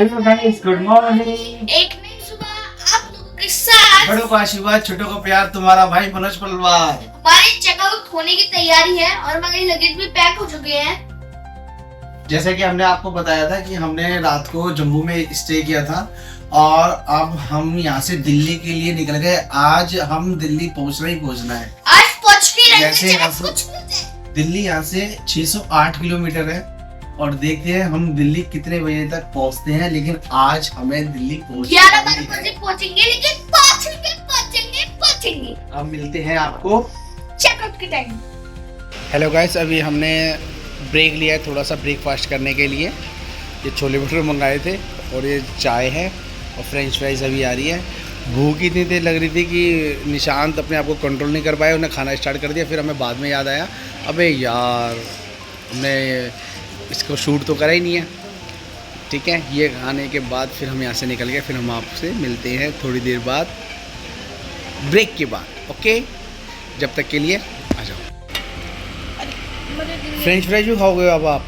Hello guys, good morning. एक नई सुबह आप लोगों के साथ। बड़ों को आशीर्वाद, छोटों को प्यार, तुम्हारा भाई मनोज पलवार। हमारी चेकआउट होने की तैयारी है और हमारे लगेज भी पैक हो चुके हैं। जैसे कि हमने आपको बताया था कि हमने रात को जम्मू में स्टे किया था और अब हम यहाँ से दिल्ली के लिए निकल गए। आज हम दिल्ली पहुँचना है। आज पहुंच के रहेंगे, जैसे चाहे हम- कुछ भी जाए। दिल्ली यहाँ से 608 किलोमीटर है और देखते हैं हम दिल्ली कितने बजे तक पहुँचते हैं। लेकिन आज हमें दिल्ली 11-12 बजे पहुंचेंगे, लेकिन पहुंचेंगे। अब मिलते हैं आपको चेकआउट के टाइम। हेलो गाइस, अभी हमने ब्रेक लिया है थोड़ा सा ब्रेकफास्ट करने के लिए। ये छोले भटूरे मंगाए थे और ये चाय है और फ्रेंच फ्राइज अभी आ रही है। भूख इतनी देर लग रही थी कि निशांत अपने आप को कंट्रोल नहीं कर पाया, उन्हें खाना स्टार्ट कर दिया। फिर हमें बाद में याद आया, अबे यार हमने इसको शूट तो करा ही नहीं है। ठीक है, ये खाने के बाद फिर हम यहाँ से निकल गए। फिर हम आपसे मिलते हैं थोड़ी देर बाद, ब्रेक के बाद। ओके, जब तक के लिए आ जाओ। फ्रेंच फ्राइज भी खाओगे अब आप?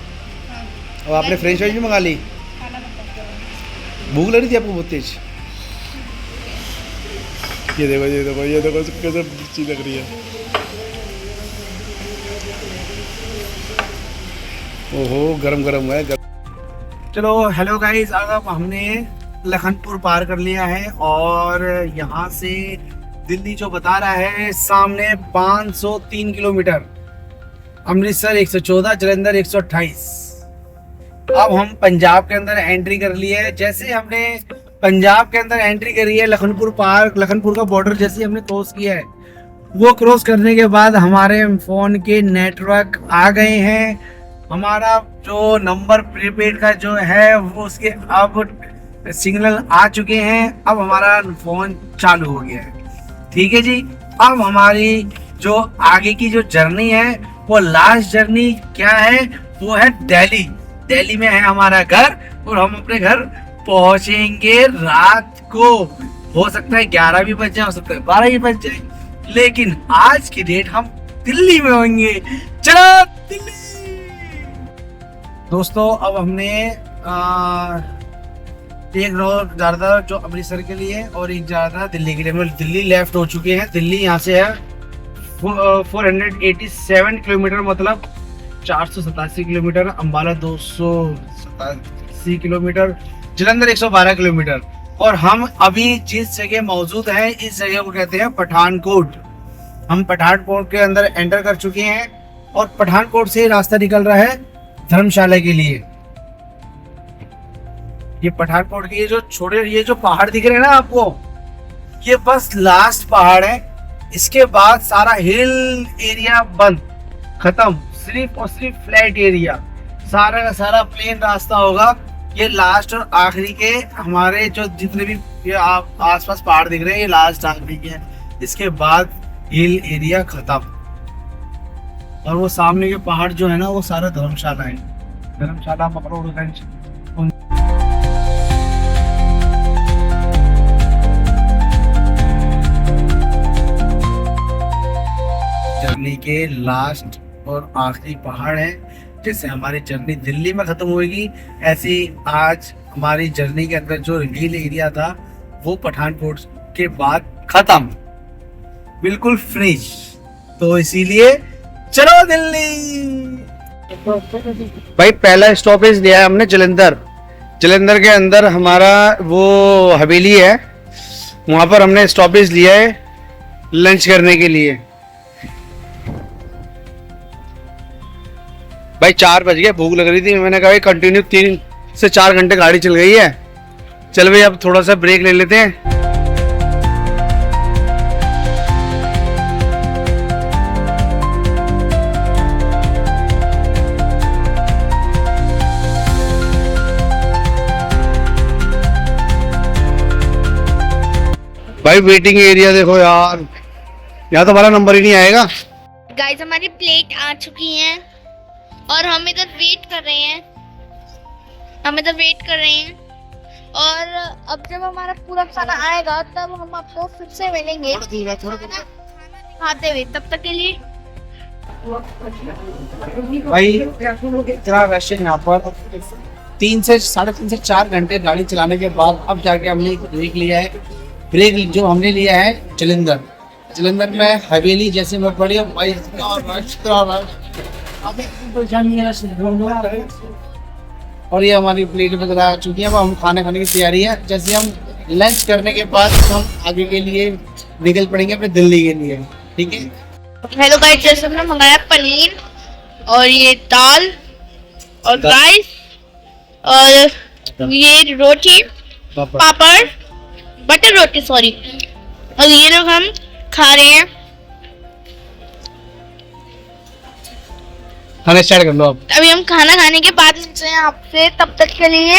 अब आपने फ्रेंच फ्राइज भी मंगा ली? भूख लग रही थी आपको बहुत तेज? ये देखो ये देखो ये देखो कैसे मिर्ची लग रही है। ओहो, गरम गरम है। चलो हेलो गाइस, अब हमने लखनपुर पार कर लिया है और यहाँ से दिल्ली जो बता रहा है सामने 503 किलोमीटर, अमृतसर 114, जलंधर 128। अब हम पंजाब के अंदर एंट्री कर ली है। जैसे हमने पंजाब के अंदर एंट्री करी है, लखनपुर का बॉर्डर जैसे हमने क्रॉस किया है, वो क्रॉस करने के बाद हमारे फ़ोन के नेटवर्क आ गए हैं। हमारा जो नंबर प्रीपेड का जो है वो उसके अब सिग्नल आ चुके हैं। अब हमारा फ़ोन चालू हो गया है। ठीक है जी, अब हमारी जो आगे की जो जर्नी है, वो लास्ट जर्नी क्या है, वो है दिल्ली। दिल्ली में है हमारा घर और हम अपने घर पहुंचेंगे रात को। हो सकता है 11 भी बज जाए, हो सकता है 12 भी बज जाए, लेकिन आज की डेट हम दिल्ली में होंगे। चलो दिल्ली। दोस्तों, अब हमने एक रोड जा रहा था जो अमृतसर के लिए और एक जा रहा था दिल्ली के लिए। हम दिल्ली लेफ्ट हो चुके हैं। दिल्ली यहाँ से है 487 किलोमीटर, मतलब 487 kilometre. Ambala 287 kilometre, Jalandhar 112 kilometre. और हम अभी जिस जगह मौजूद हैं, इस जगह को कहते हैं पठानकोट। हम पठानकोट के अंदर एंटर कर चुके हैं और पठानकोट से रास्ता निकल रहा है धर्मशाला के लिए। ये पठानकोट के ये जो पहाड़ दिख रहे हैं ना आपको, ये बस लास्ट पहाड़ है। इसके बाद सारा हिल एरिया बंद, खत्म, सिर्फ और सिर्फ फ्लैट एरिया, सारा का सारा प्लेन रास्ता होगा। ये लास्ट और आखिरी के हमारे जो जितने भी ये आप आसपास पहाड़ दिख रहे हैं, ये लास्ट आखिरी के हैं। इसके बाद हिल एरिया खत्म और वो सामने के पहाड़ जो है ना, वो सारा धर्मशाला है। धर्मशाला, मकरोड़गंज। जर्नी के लास्ट और आखिरी पहाड़ है। जैसे हमारी जर्नी दिल्ली में खत्म होगी, ऐसी आज हमारी जर्नी के अंदर जो हिल एरिया था वो पठानकोट के बाद खत्म, बिल्कुल फिनिश। तो इसीलिए चलो दिल्ली। भाई पहला स्टॉपेज लिया है हमने जलंधर। जलंधर के अंदर हमारा वो हवेली है, वहाँ पर हमने स्टॉपेज लिया है लंच करने के लिए। भाई 4 बज गए, भूख लग रही थी। मैंने कहा भाई कंटिन्यू 3 से 4 घंटे गाड़ी चल गई है, चल भाई अब थोड़ा सा ब्रेक ले लेते हैं। भाई वेटिंग एरिया देखो यार, यहाँ तो हमारा नंबर ही नहीं आएगा। गाइस, हमारी प्लेट आ चुकी है और हम इधर वेट कर रहे हैं। और अब जब हमारा पूरा खाना आएगा तब हम आपको फिर से मिलेंगे खाते हुए। तब तक के लिए भाई इतना रश है यहाँ पर, 3 से 3.5 से 4 घंटे गाड़ी चलाने के बाद अब जाके हमने ब्रेक लिया है। ब्रेक जो हमने लिया है जलंधर में हवेली जैसे में पड़ी है भाई। और ये हमारी प्लेट वगैरह आ चुकी है। अब हम खाने की तैयारी है। जैसे हम लंच करने के बाद हम आगे के लिए निकल पड़ेंगे अपने दिल्ली के लिए। ठीक है। हेलो गाइस, जैसे हमने मंगाया पनीर और ये दाल और राइस और ये रोटी पापड़ बटर रोटी सॉरी, और ये लोग हम खा रहे हैं। खाना स्टार्ट कर लो अब। अभी हम खाना खाने के बाद मिलते हैं आपसे, तब तक के लिए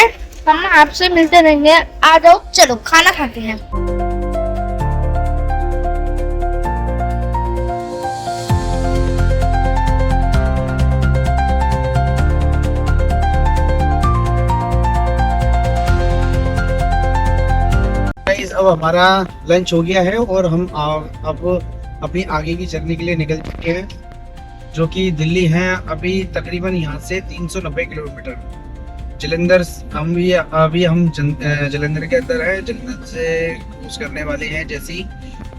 हम आपसे मिलते रहेंगे। आ जाओ, चलो खाना खाते हैं। अब हमारा लंच हो गया है और हम अब अपनी आगे की जर्नी के लिए निकल चुके हैं, जो कि दिल्ली है। अभी तकरीबन यहाँ से 390 किलोमीटर जलंधर। अभी हम जलंधर के अंदर है। जलंधर से क्रूज करने वाले हैं जैसे ही,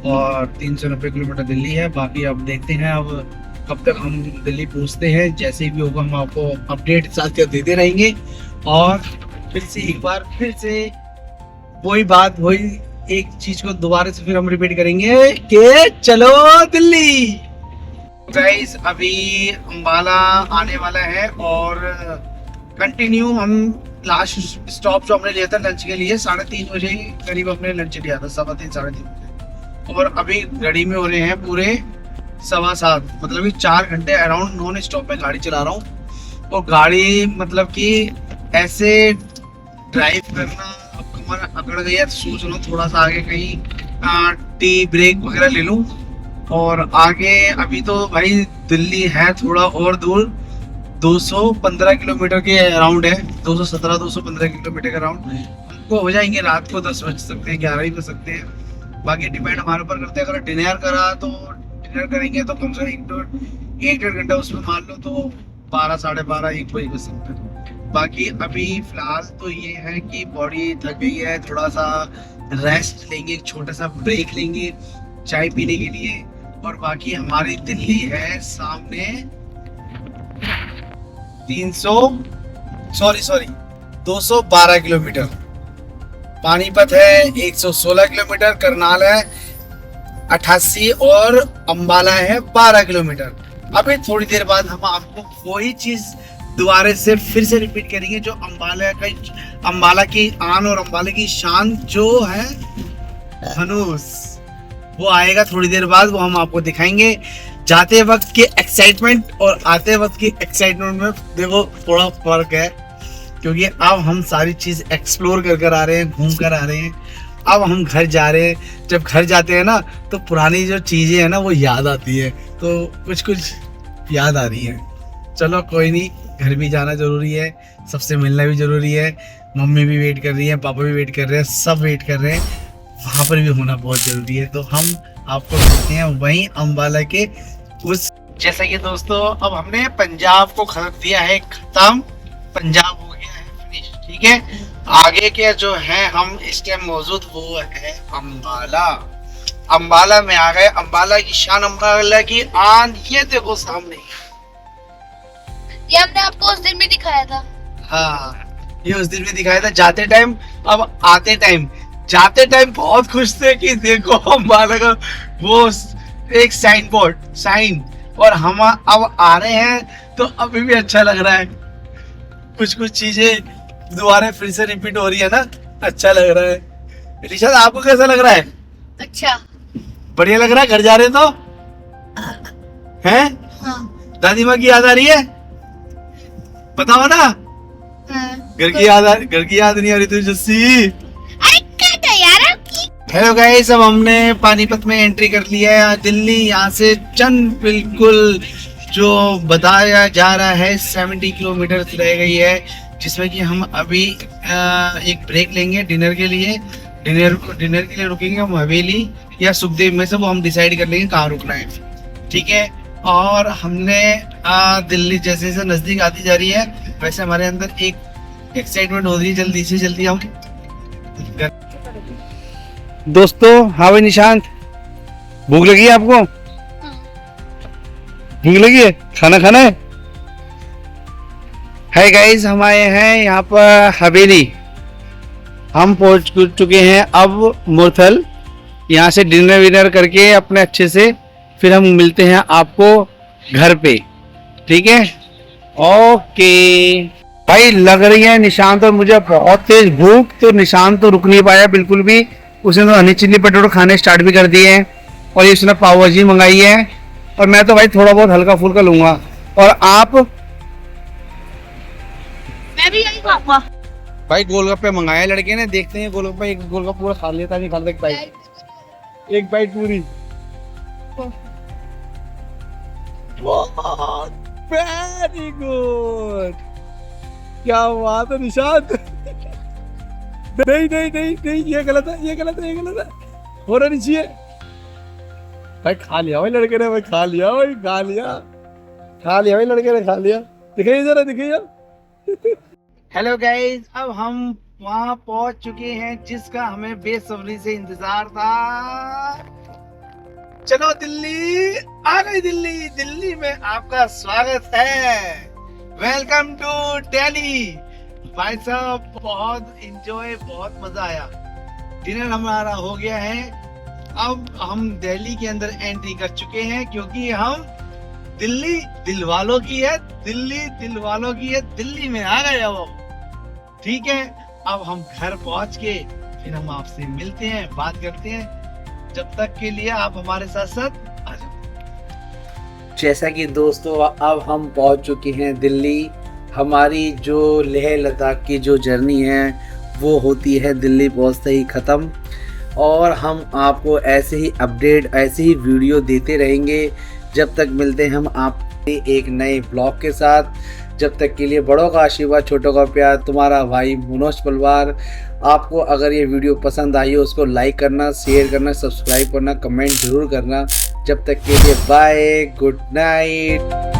और 390 किलोमीटर दिल्ली है। बाकी अब देखते हैं अब कब तक हम दिल्ली पहुँचते हैं। जैसे भी होगा हम आपको अपडेट साथ देते रहेंगे। और फिर से एक बार वही एक चीज को दोबारा से फिर हम रिपीट करेंगे कि चलो दिल्ली। गाइस अभी अंबाला आने वाला है और कंटिन्यू हम लास्ट स्टॉप जो हमने लिया था लंच के लिए 3:30 बजे करीब हमने लंच लिया था, 3:15 साढ़े 3 बजे। और अभी गाड़ी में हो रहे हैं पूरे 7:15, मतलब कि 4 घंटे अराउंड नॉन स्टॉप में गाड़ी चला रहा हूँ। और गाड़ी मतलब कि ऐसे ड्राइव करना कमर अकड़ गई है, सोच रहा हूँ थोड़ा सा आगे कहीं टी ब्रेक वगैरह ले लूँ। और आगे अभी तो भाई दिल्ली है थोड़ा और दूर, 215 किलोमीटर के अराउंड है, 215 किलोमीटर के अराउंड हमको हो जाएंगे। रात को 10 बज सकते हैं, 11 ही बज सकते हैं। बाकी डिपेंड हमारे ऊपर करते हैं। अगर डिनर करा तो डिनर करेंगे तो कम से कम 1-1.5 घंटा उसमें मान लो तो 12, साढ़े 12, 1 बजे बज सकते हैं। बाकी अभी फिलहाल तो ये है कि बॉडी थक गई है, थोड़ा सा रेस्ट लेंगे, एक छोटा सा ब्रेक लेंगे चाय पीने के लिए। और बाकी हमारी दिल्ली है सामने 212 किलोमीटर, पानीपत है 116 किलोमीटर, करनाल है 88 और अंबाला है 12 किलोमीटर। अभी थोड़ी देर बाद हम आपको वही चीज दोबारा से फिर से रिपीट करेंगे, जो अंबाला की आन और अंबाला की शान जो है धनुष, वो आएगा थोड़ी देर बाद। वो हम आपको दिखाएंगे। जाते वक्त की एक्साइटमेंट और आते वक्त की एक्साइटमेंट में देखो थोड़ा फर्क है, क्योंकि अब हम सारी चीज एक्सप्लोर कर आ रहे हैं, घूम कर आ रहे हैं। अब हम घर जा रहे हैं। जब घर जाते हैं ना तो पुरानी जो चीजें हैं ना वो याद आती है, तो कुछ याद आ रही है। चलो कोई नहीं, घर भी जाना जरूरी है, सबसे मिलना भी जरूरी है। मम्मी भी वेट कर रही है, पापा भी वेट कर रहे हैं, सब वेट कर रहे हैं। वहाँ पर भी होना बहुत जरूरी है। तो हम आपको मिलते हैं वहीं अंबाला के उस। जैसा कि दोस्तों अब हमने पंजाब को कर दिया है खत्म, पंजाब हो गया है फिनिश। ठीक है, आगे के जो है हम इस टाइम मौजूद वो है अंबाला। अंबाला में आ गए। अंबाला की शान, अंबाला की आन, ये देखो सामने। ये हमने आपको उस दिन भी दिखाया था। हाँ, ये उस दिन भी दिखाया था जाते टाइम। अब आते टाइम, जाते टाइम बहुत खुश थे कि देखो अंबाला का वो एक साइन, और हम अब आ रहे हैं तो अभी भी अच्छा लग रहा है। कुछ चीजें दोबारा फिर से रिपीट हो रही है ना, अच्छा लग रहा है। रिशाद आपको कैसा लग रहा है? अच्छा, बढ़िया लग रहा है। घर जा रहे तो हैं? हाँ। दादी माँ की याद आ रही है? बताओ ना। हाँ। घर की याद नहीं आ रही तुझे जस्सी? हेलो गाइस, अब हमने पानीपत में एंट्री कर लिया है। दिल्ली यहाँ से चंद बिल्कुल जो बताया जा रहा है 70 किलोमीटर रह गई है, जिसमें कि हम अभी एक ब्रेक लेंगे डिनर के लिए। डिनर के लिए रुकेंगे हम हवेली या सुखदेव में से, वो हम डिसाइड कर लेंगे कहाँ रुकना है। ठीक है, और हमने दिल्ली जैसे जैसे नज़दीक आती जा रही है वैसे हमारे अंदर एक एक्साइटमेंट हो रही है, जल्दी से जल्दी आओ दोस्तों। हाँ भाई निशांत, भूख लगी है आपको? भूख लगी है, खाना खाना है? हाय गाइस, हम आए हैं यहाँ पर हवेली। हम पहुंच चुके हैं अब मुरथल। यहाँ से डिनर विनर करके अपने अच्छे से फिर हम मिलते हैं आपको घर पे, ठीक है? ओके भाई, लग रही है निशांत और मुझे बहुत तेज भूख, तो निशांत तो रुक नहीं पाया बिल्कुल भी। उसने तो हनी चिल्ली पटेटो खाने स्टार्ट भी कर दिए हैं और इसने पाव भाजी मंगाई है और मैं तो भाई थोड़ा बहुत हल्का फुल्का लूंगा। और आप? मैं भी यही खाऊंगा भाई गोलगप्पे मंगाए लड़के ने, देखते हैं गोलगप्पा एक गोलगप्पा पूरा खा लेता नहीं, खा लेता एक बाइट पूरी। वेरी गुड, क्या बात है निशांत। नहीं नहीं नहीं नहीं, ये गलत है, ये गलत है, ये गलत है, होना नहीं चाहिए। भाई खा लिया भाई लड़के ने, भाई खा लिया, भाई खा लिया, खा लिया भाई लड़के ने, खा लिया। दिखाइए जरा, दिखाइए। हेलो गाइस, अब हम वहां पहुंच चुके हैं जिसका हमें बेसब्री से इंतजार था। चलो दिल्ली आ गई, दिल्ली, दिल्ली में आपका स्वागत है। Welcome to Delhi. भाई साहब बहुत इंजॉय, बहुत मजा आया। डिनर हमारा हो गया है, अब हम दिल्ली के अंदर एंट्री कर चुके हैं क्योंकि हम दिल्ली दिल वालों की है, दिल्ली दिल वालों की है, दिल्ली में आ गए वो, ठीक है? अब हम घर पहुंच के फिर हम आपसे मिलते हैं, बात करते हैं। जब तक के लिए आप हमारे साथ साथ आ जाओ। जैसा कि दोस्तों अब हम पहुंच चुके हैं दिल्ली। हमारी जो लेह लद्दाख की जो जर्नी है वो होती है दिल्ली पहुंचते ही ख़त्म, और हम आपको ऐसे ही अपडेट, ऐसे ही वीडियो देते रहेंगे जब तक मिलते हैं हम आपसे एक नए ब्लॉग के साथ। जब तक के लिए बड़ों का आशीर्वाद, छोटों का प्यार, तुम्हारा भाई मनोज पलवार। आपको अगर ये वीडियो पसंद आई हो उसको लाइक करना, शेयर करना, सब्सक्राइब करना, कमेंट जरूर करना। जब तक के लिए बाय, गुड नाइट।